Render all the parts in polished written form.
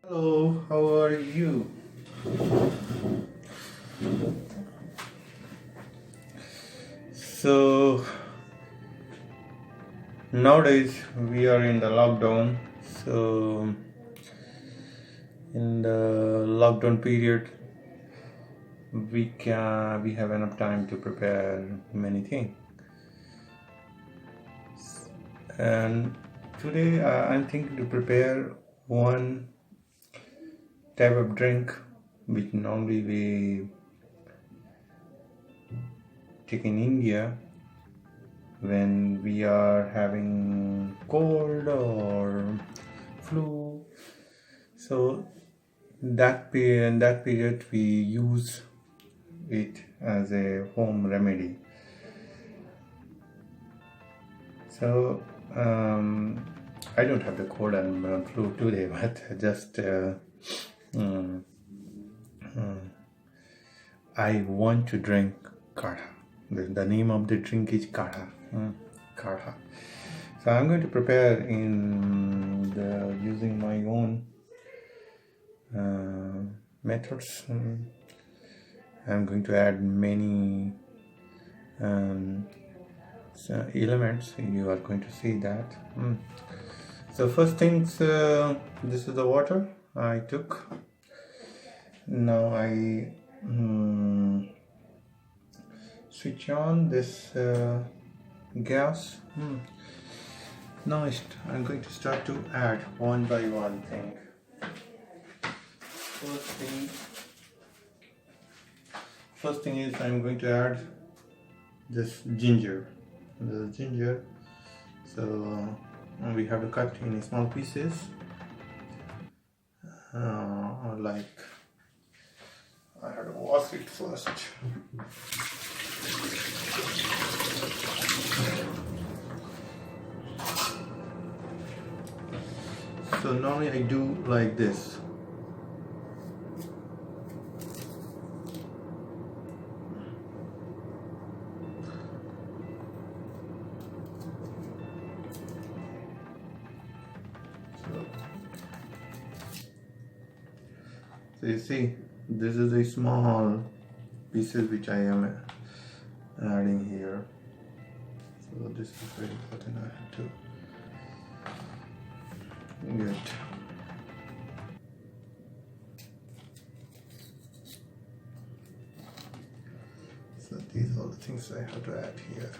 Hello, how are you? So nowadays we are in the lockdown. So in the lockdown period, we have enough time to prepare many things. And today I'm thinking to prepare one type of drink which normally we take in India when we are having cold or flu. So in that period we use it as a home remedy. So I don't have the cold and flu today, but just mm, I want to drink Kadha. The name of the drink is Kadha. Kadha. So I'm going to prepare using my own methods. I'm going to add many elements. You are going to see that. So first things, this is the water I took. Now I switch on this gas. Now I'm going to start to add one by one thing. First thing is I'm going to add this ginger. The ginger. So we have to cut in small pieces. Like I have to wash it first. So normally I do like this. So you see, this is a small pieces which I am adding here. So this is very important. I have to get. So these are the things I have to add here.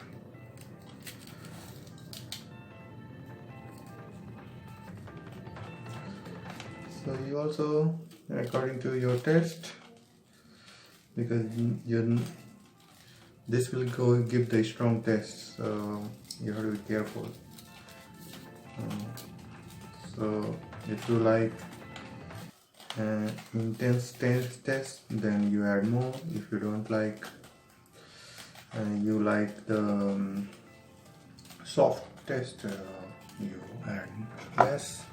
So you also, according to your taste, because this will give the strong taste, so you have to be careful. So if you like intense taste, then you add more. If you don't like, you like the soft taste, you add less.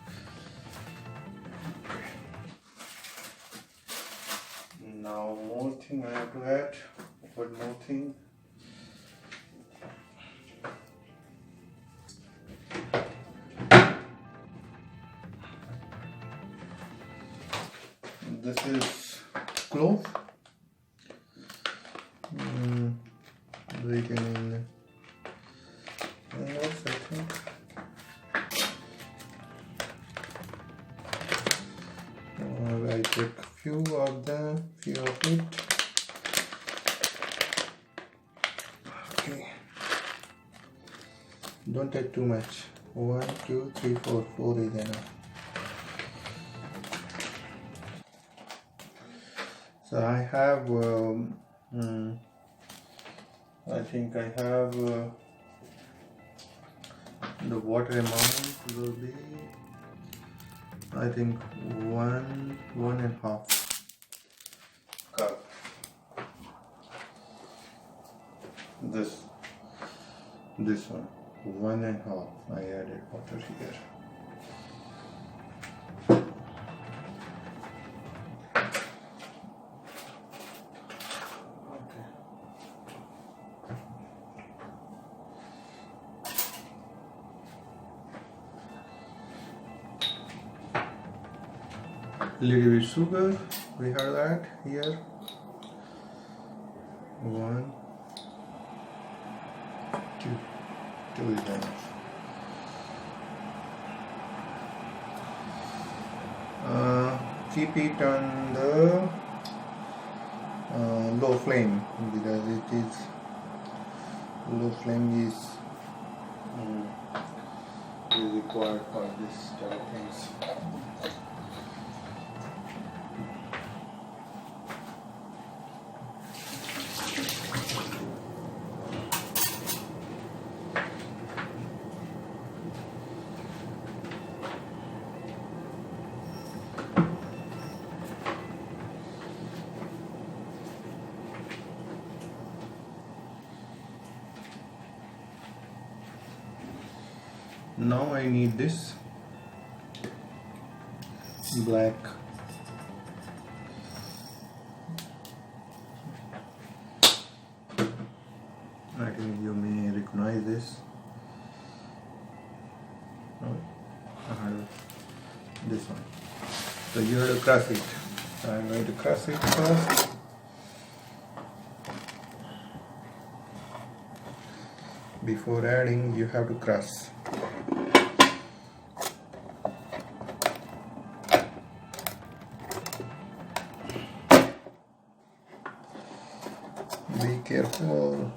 Now more thing I have to add. One more thing. This is clove. Written in notes, I think. I take few of it. Okay. Don't take too much. 1, 2, 3, 4. 4 is enough. So I have, I think I have the water amount will be, I think 1.5 cup. This one, 1.5. I added water here. Little bit sugar, we have that here. 1, 2, 2 is enough. Keep it on the low flame, because it is low flame is required for this type of things. Now I need this black I think you may recognize this. This one. So you have to crush it. I'm going to crush it first. Before adding, you have to crush. Be careful.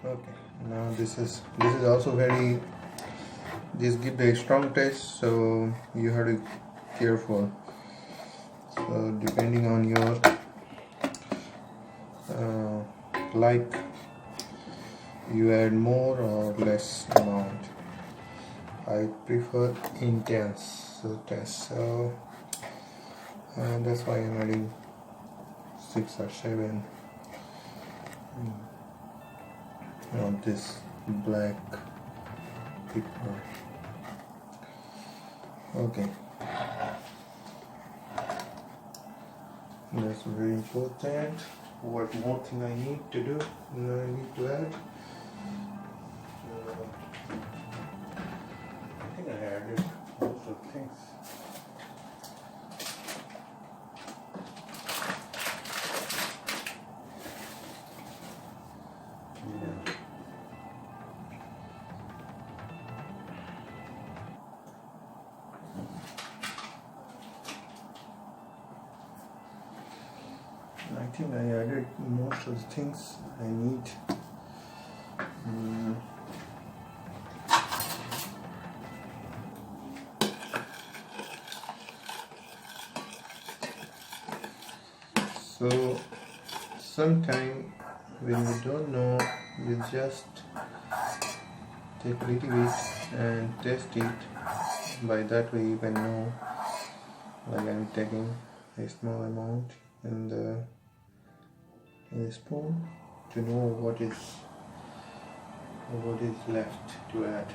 Okay, now this is also very, this gives a strong taste, so you have to be careful. So depending on your like, you add more or less amount. I prefer intense taste, so that's why I'm adding 6 or 7 on this black pepper. Okay, that's very important. What more thing I need to do? I need to add. I think I added most of things. I think I added most of the things I need. So sometime when you don't know, you just take a little bit and test it. By that way you can know. Like I'm taking a small amount in the spoon to know what is left to add.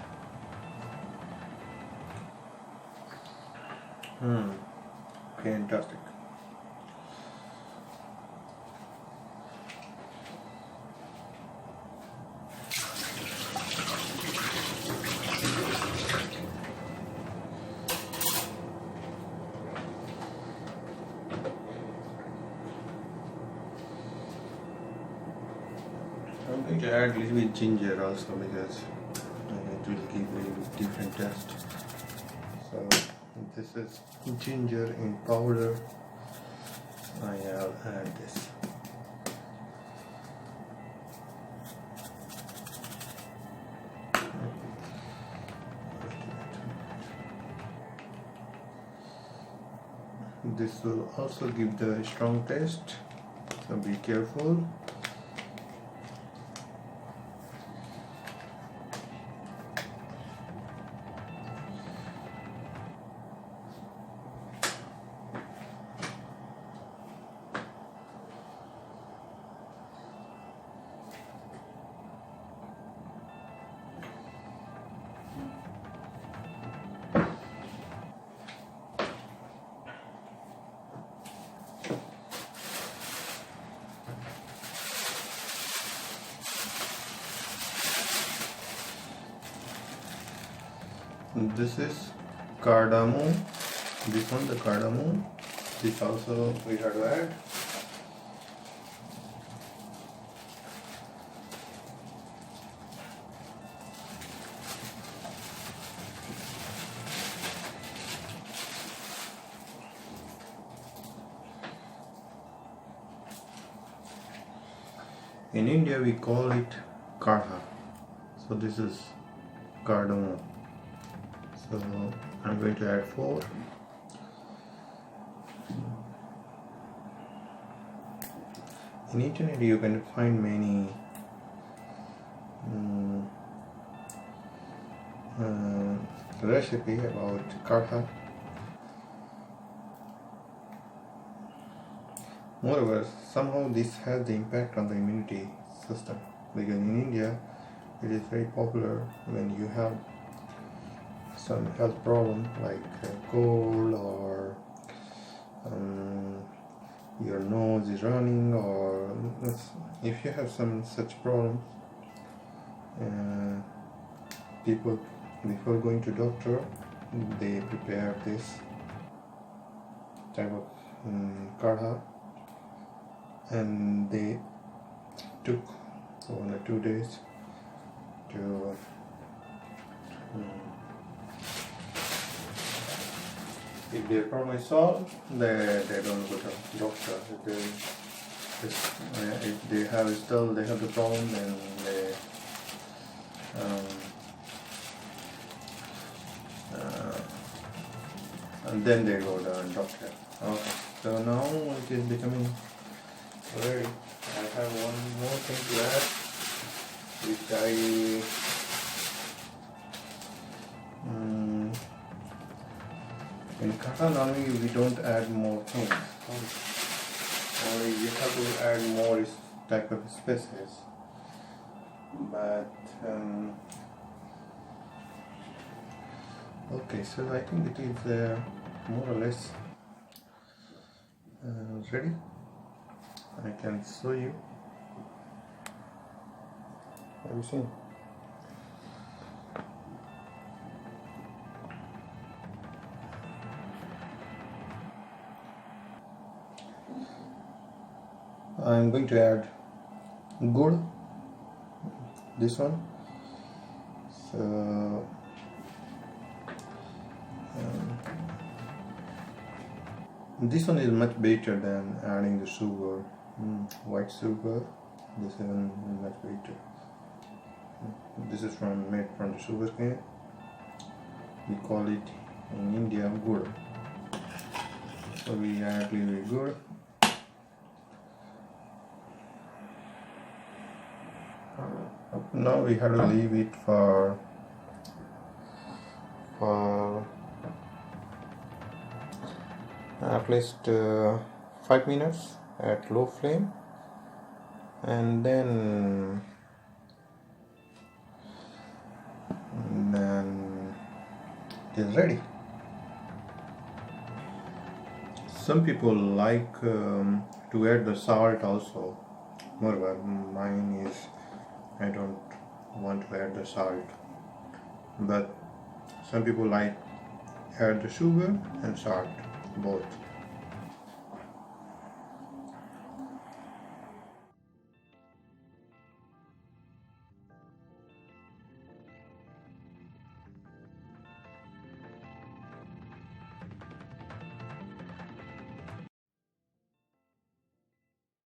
Fantastic. I'm going to add a little bit ginger also, because it will give a little bit different taste. So this is ginger in powder. I'll add this. This will also give the strong taste, so be careful. This is cardamom. This one, the cardamom. This also we have to add. In India we call it Kadha. So this is cardamom. So I'm going to add 4. In internet you can find many recipe about Kadha. Moreover, somehow this has the impact on the immunity system, because in India it is very popular when you have some health problem like cold, or your nose is running, or if you have some such problem, people before going to doctor they prepare this type of kadha, and they took 1 or 2 days to if their problem is solved, they don't go to doctor. If they have the problem, then they and then they go to doctor. Okay, so now it is becoming ready. I have one more thing to add, which in Kadha normally we don't add more things. Only you have to add more type of species. But okay, so I think it is more or less ready. I can show you. Have you seen? I'm going to add gur, this one. So this one is much better than adding the sugar, white sugar. This one is much better. This is made from the sugar cane. We call it in India gur. So we add little gur. Now we have to leave it for at least 5 minutes at low flame, and then it is ready. Some people like to add the salt also. Moreover, mine is I don't want to add the salt, but some people like add the sugar and salt both.